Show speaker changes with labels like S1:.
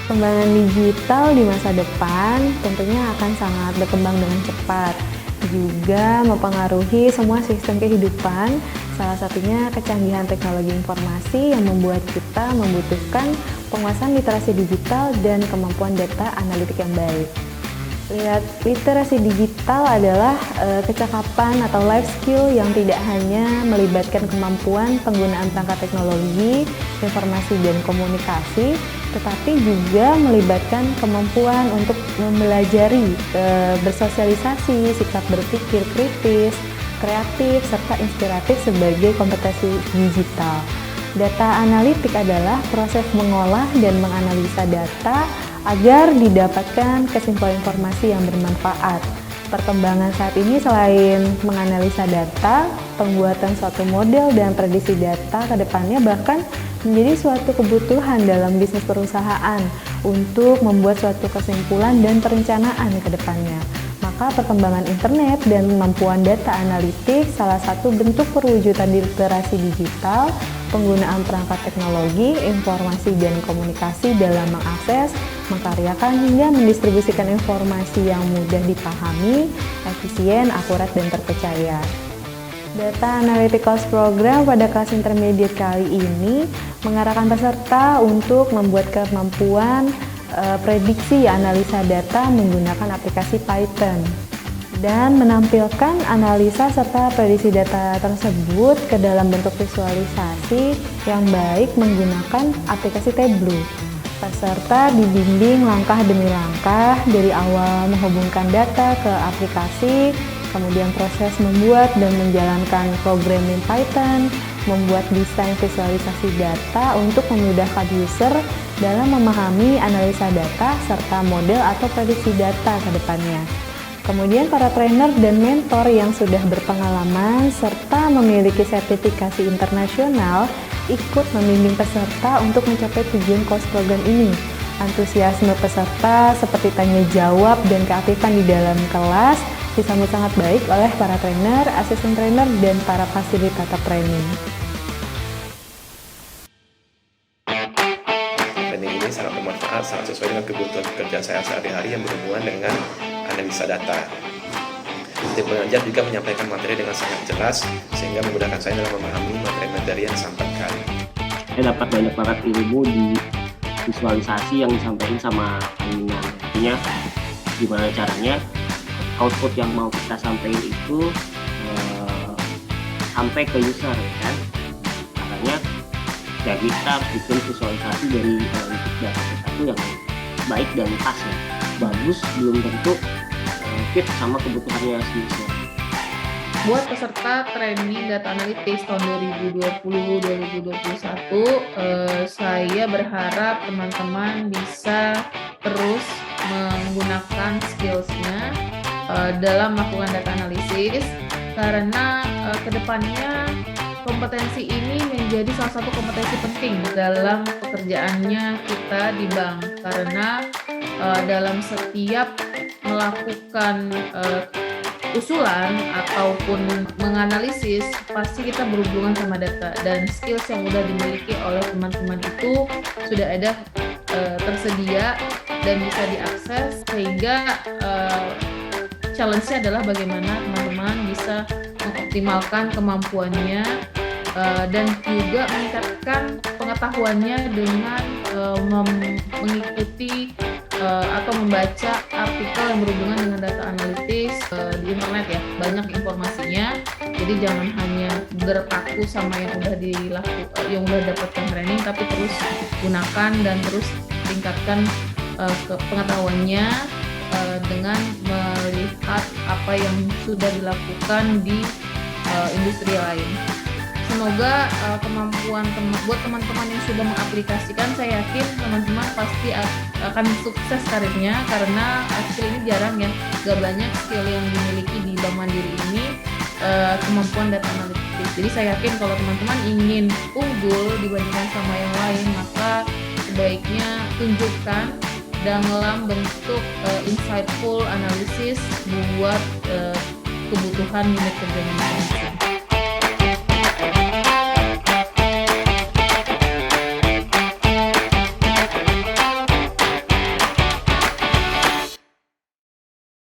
S1: Perkembangan digital di masa depan tentunya akan sangat berkembang dengan cepat, juga mempengaruhi semua sistem kehidupan, salah satunya kecanggihan teknologi informasi yang membuat kita membutuhkan penguasaan literasi digital dan kemampuan data analitik yang baik. Literasi digital adalah kecakapan atau life skill yang tidak hanya melibatkan kemampuan penggunaan perangkat teknologi, informasi, dan komunikasi, tetapi juga melibatkan kemampuan untuk mempelajari, bersosialisasi, sikap berpikir kritis, kreatif, serta inspiratif sebagai kompetensi digital. Data analitik adalah proses mengolah dan menganalisa data agar didapatkan kesimpulan informasi yang bermanfaat. Perkembangan saat ini selain menganalisa data, pembuatan suatu model dan prediksi data ke depannya bahkan menjadi suatu kebutuhan dalam bisnis perusahaan untuk membuat suatu kesimpulan dan perencanaan ke depannya. Maka perkembangan internet dan kemampuan data analitik salah satu bentuk perwujudan literasi digital, penggunaan perangkat teknologi, informasi, dan komunikasi dalam mengakses, mengkaryakan, hingga mendistribusikan informasi yang mudah dipahami, efisien, akurat, dan terpercaya. Data Analytics Program pada kelas intermediate kali ini mengarahkan peserta untuk membuat kemampuan prediksi analisa data menggunakan aplikasi Python dan menampilkan analisa serta prediksi data tersebut ke dalam bentuk visualisasi yang baik menggunakan aplikasi Tableau. Peserta dibimbing langkah demi langkah dari awal menghubungkan data ke aplikasi, kemudian proses membuat dan menjalankan programming Python, membuat desain visualisasi data untuk memudahkan user dalam memahami analisa data serta model atau prediksi data ke depannya. Kemudian para trainer dan mentor yang sudah berpengalaman serta memiliki sertifikasi internasional ikut membimbing peserta untuk mencapai tujuan course program ini. Antusiasme peserta seperti tanya jawab dan keaktifan di dalam kelas disambut sangat baik oleh para trainer, asisten trainer, dan para fasilitator training.
S2: Training ini sangat bermanfaat, sangat sesuai dengan kebutuhan pekerjaan saya sehari-hari yang berhubungan dengan analisa data. Tim pengajar juga menyampaikan materi dengan sangat jelas sehingga memudahkan saya dalam memahami materi-materi yang disampaikan.
S3: Saya dapat banyak banget ilmu di visualisasi yang disampaikan sama pimpinan. Artinya gimana caranya output yang mau kita sampaikan itu sampai ke user, kan? Makanya ya kita bikin visualisasi dari data kita itu yang baik dan pas ya. Bagus belum tentu fit sama kebutuhannya si user.
S4: Buat peserta training data analytics tahun 2020-2021, saya berharap teman-teman bisa terus menggunakan skills-nya dalam melakukan data analisis, karena kedepannya kompetensi ini menjadi salah satu kompetensi penting dalam pekerjaannya kita di bank, karena dalam setiap melakukan usulan ataupun menganalisis pasti kita berhubungan sama data, dan skills yang sudah dimiliki oleh teman-teman itu sudah ada tersedia dan bisa diakses, sehingga challenge-nya adalah bagaimana teman-teman bisa mengoptimalkan kemampuannya dan juga meningkatkan pengetahuannya dengan mengikuti atau membaca artikel yang berhubungan dengan data analitis di internet ya, banyak informasinya. Jadi jangan hanya berpaku sama yang udah dapatkan training, tapi terus gunakan dan terus tingkatkan pengetahuannya dengan melihat apa yang sudah dilakukan di industri lain. Semoga kemampuan buat teman-teman yang sudah mengaplikasikan, saya yakin teman-teman pasti akan sukses karirnya, karena skill ini jarang ya, gak banyak skill yang dimiliki di Bank Mandiri ini, kemampuan data analitik. Jadi saya yakin kalau teman-teman ingin unggul dibandingkan sama yang lain, maka sebaiknya tunjukkan dalam bentuk insightful analisis buat kebutuhan unit kerjanya.